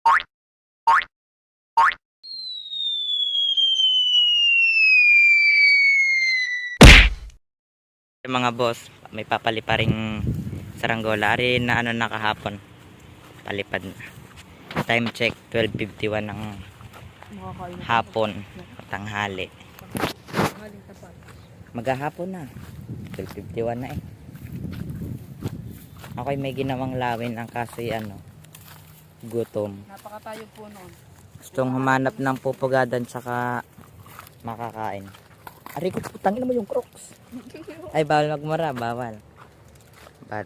Yung mga boss, may papali pa ring saranggola. Ari na ano na kahapon. Palipad na. Time check 12:51 ng hapon. Tanghali. Maghahapon na. 12:51 na eh. Ako'y may ginawang lawin ang kasi ano, gutom. Napakatayo po noon. Gustong humanap ng pupugadan saka makakain. Ari ko, putangin mo yung Crocs. Ay, bawal magmura, bawal. Bad.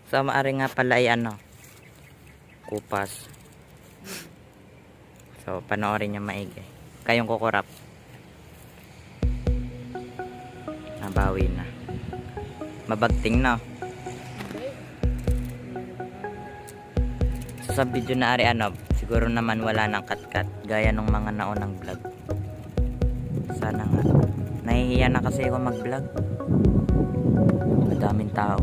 So, maari nga pala ay ano, kupas. So, panoorin nyo maigi. Kayong kukurap. Nabawi na. Mabagting na. So, sa video na ari ano, siguro naman wala nang cut-cut. Gaya nung mga naunang vlog. Sana nga. Nahihiya na kasi ako mag-vlog. Madaming tao.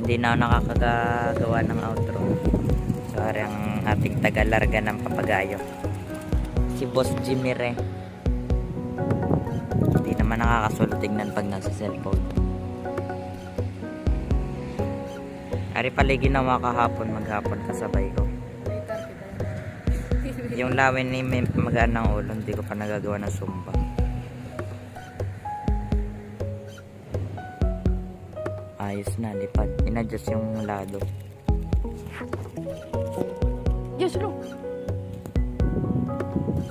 Hindi na ako nakakagawa ng outro. So, ari ang ating taga-larga ng papagayo. Si Boss Jimmy Re. Hindi naman nakakasulo tignan pag nasa cellphone. Ari pala ginawa kahapon, maghapon kasabay ko. Yung lawin ni magaan ng ulo, hindi ko pa nagagawa ng sumba. Ayos na, lipad. Inadjust yung lado. Yes, bro.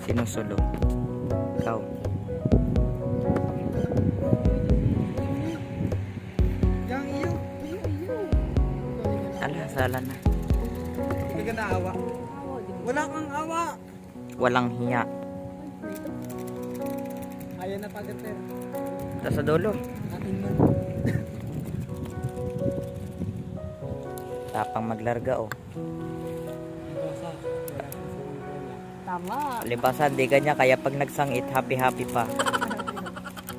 Sinusulo. Ikaw. Yang iyo. Ala, sala na. Hindi ka naawa. Wala kang awa. Walang hiya. Ayan na pagater. Ito sa dulo. Atin mo. Tapang maglarga oh. Tama. Libasa, di kanya kaya pag nagsangit, happy-happy pa.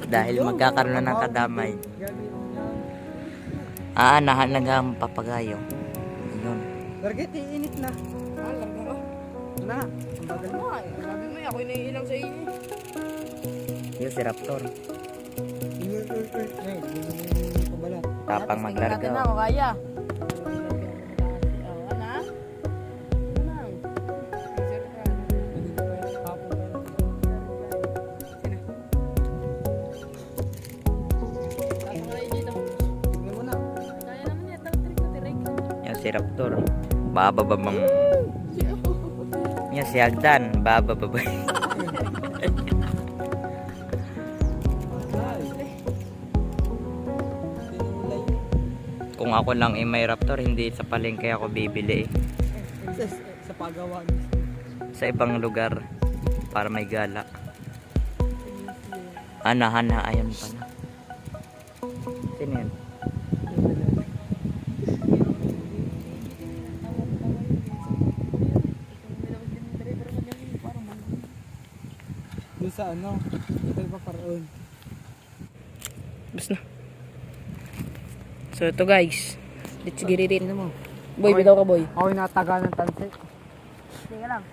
Dahil magkakaroon na ng kadamay. Aanahan na nga ang papagayo. Yun. Largit, iinit na. Larga ko. Na. Ang bagal mo. Sabi mo, ako'y naiilang sa iyo. Yung si Raptor. Pabalat. Tapang maglarga na, oh. o kaya. Yung si Raptor. Babababang. Yung si Hagdan. Babababay. Kung ako lang may Raptor, hindi sa palengke ako bibili Sa pagawa. sa ibang lugar para may gala. Hana, ayun pala. Sino yun? Doon sa ano? Ito pa paroon. Basta na. So ito guys, let's get it in. Ano mo? Boy, bitaw ka boy. Ako'y nataga ng tansi. Sige lang.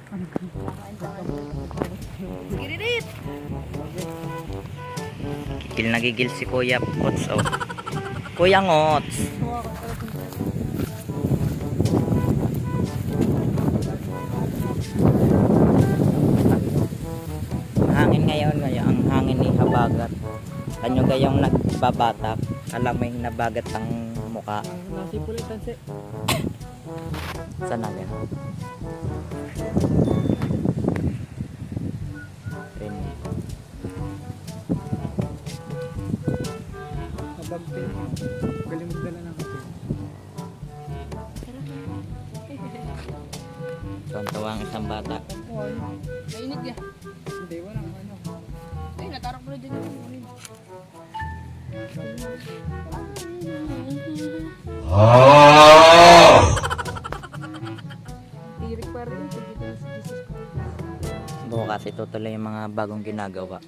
Nagigil si Kuya Ots oh. Kuya Ots. Hangin ngayon, ang hangin ni habagat. Kanyo gayong nagbabatak, alam mo yung nabagat ang muka. Nasipulit tansi. Saan na yan? Nabagpil mo. Galing mo dala ng kapil. Tuwan-tuwa ang isang bata. Mainit ka. Hindi, walang ano. Ay, natarok mo na dyan. Tirik pa rin. Bukas itutuloy yung mga bagong ginagawa.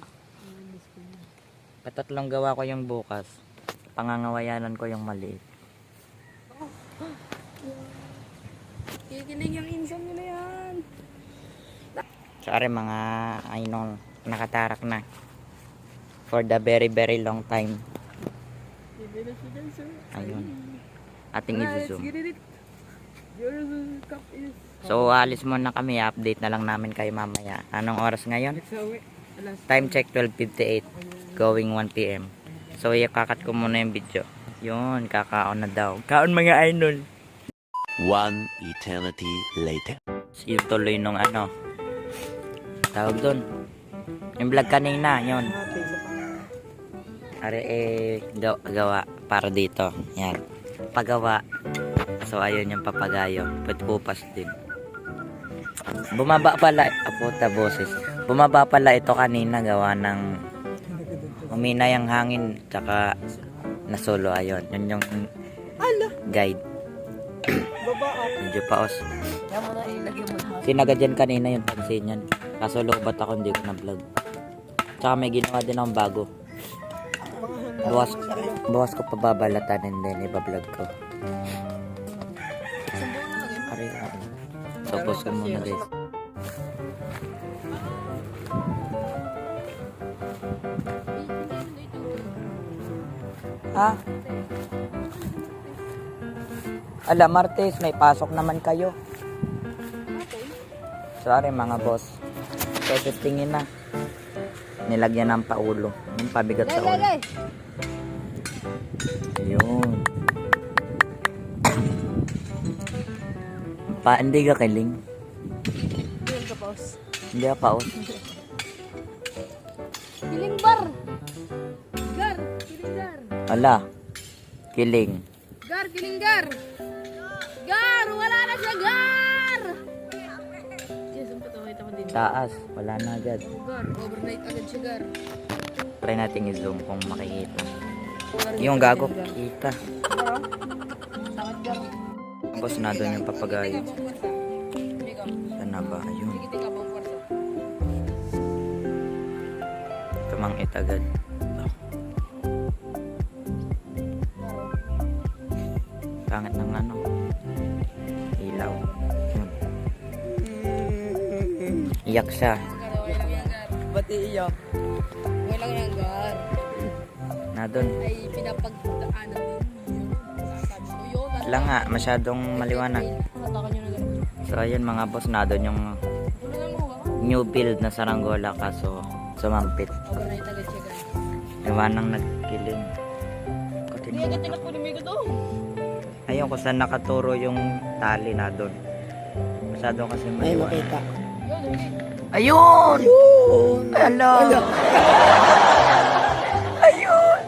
Patatlong gawa ko yung bukas. Pangangawayanan ko yung maliit. Kikilig yung insan nila yan. Sorry mga ainol, nakatarak na. For the very very long time. Bibili si Dancer. Ayun. Ating Let's i-zoom. get it. Your cup is... So alis muna kami, update na lang namin kayo mamaya. Anong oras ngayon? It's away. Alas. Time check 12:58, going 1 PM. So ikakat ko muna yung video. Yun, kakaon na daw. Kaon mga ainol. One eternity later. Yung tuloy nung ano, tawag doon. Yung vlog kanina, yun. Are gawa para dito. Yan. Pagawa. So ayun yung papagayo. Pupas din. Bumaba pala, puta boses. Bumaba pala ito kanina gawa ng umina yung hangin tsaka nasolo ayun. Yun yung guide. Medyo paos. Yan mo na ilagay mo na. Sinaga dyan kanina yung pansin yan. Kaso lobat ako, hindi ko na vlog. Tsaka may ginawa din akong bago. Bukas ko pababalatan and then ibablog ko. Aray, so pause ko muna guys. Ha? Ala, Martes, may pasok naman kayo. Sorry mga boss. So, testingin na. Nilagyan ng paulo. Yung pabigat sa ulo. Ayun. Hindi ka kiling. Kiling ka, boss. Hindi ka paos. Kiling bar. Gar. Kiling gar. Ala. Kiling. Gar, kiling gar. Gar, wala na siya, gar. Yes, ang patawait ako din. Taas. Wala na agad. Gar, overnight agad siya, gar. Try natin i-zoom kung makikita. Yung gago. Kita. Sakit gar. Tapos na doon yung papagayo. Ikaw. Saan na ba? Ayun. Hindi ka pang kwarto. Tumangit agad. Pangit ng ano. Ilaw. Yun. Iyak siya. Gar, okay lang yan, gar. Ba't iiyak? Okay lang yan, gar. Na doon. Ay, pinapagdaanan din. Sasabi ko yun. Wala nga, masyadong maliwanag. Hatakan nyo na gar. So ayun mga boss, na doon yung Ano lang mo, gar? new build na saranggola kaso sumampit. Overnight agad siya, gar. Gawa nang nagkiling. Hindi agad tinakbo ni Mega to. Ayun kung saan nakaturo yung tali na doon. Masyado kasi maliwanag. Yun, okay. Ayun! Hello! Ayun!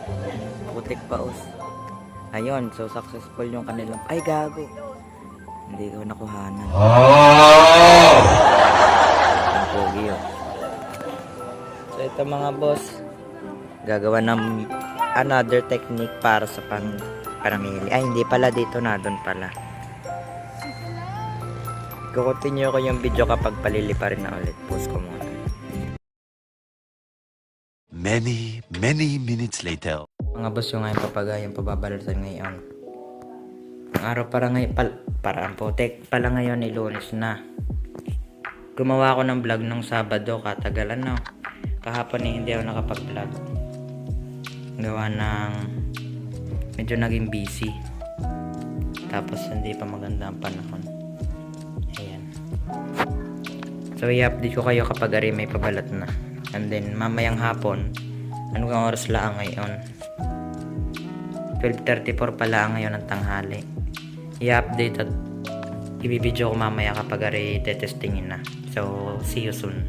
Putik paus. Ayun, so successful yung kanilang... Ay, gago. Hindi ko nakuhanan. Ang pogi yun. So ito mga boss, gagawa ng another technique para sa panamili. Ay, hindi pala dito na, doon pala. Kukontinue ko yung video kapag paliliparin na ulit. Pause ko muna. Many minutes later. Mga boss, yung ngayon papagayang pababalatan ngayon. Ang araw para ngayon, parang potek pala ngayon ni Lunes na. Gumawa ako ng vlog nung Sabado, katagalan na. Kahapon hindi ako nakapag-vlog. Gawa ng medyo naging busy. Tapos hindi pa maganda ang panahon. Ayan. So i-update ko kayo kapag ari may pabalat na. And then mamayang hapon, ano kang oras lang ngayon? 12:34 pala ngayon ng tanghali. I-update at ibibideo ko mamaya kapag ari tetestingin na. So see you soon.